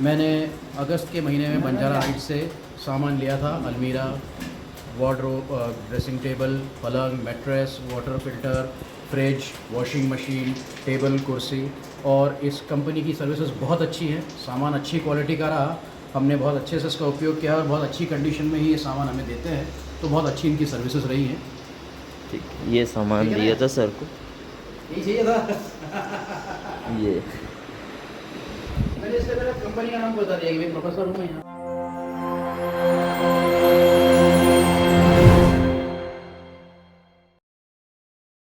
मैंने अगस्त के महीने में बंजारा हाइट से सामान लिया था, अलमीरा, वार्डरोब, ड्रेसिंग टेबल, पलंग, mattress, water filter, fridge, washing machine, table, कुर्सी। और इस कंपनी की सर्विसेज बहुत अच्छी हैं, सामान अच्छी क्वालिटी का रहा, हमने बहुत अच्छे से इसका उपयोग किया और बहुत अच्छी कंडीशन में ही ये सामान हमें देते हैं, तो बहुत अच्छी इनकी सर्विसेज रही हैं। ठीक है, ये सामान दिया था सर को। यही चाहिए था। ये मैंने इससे पहले कंपनी का नाम बता दिया कि मैं प्रोफेसर हूँ मैं यहाँ।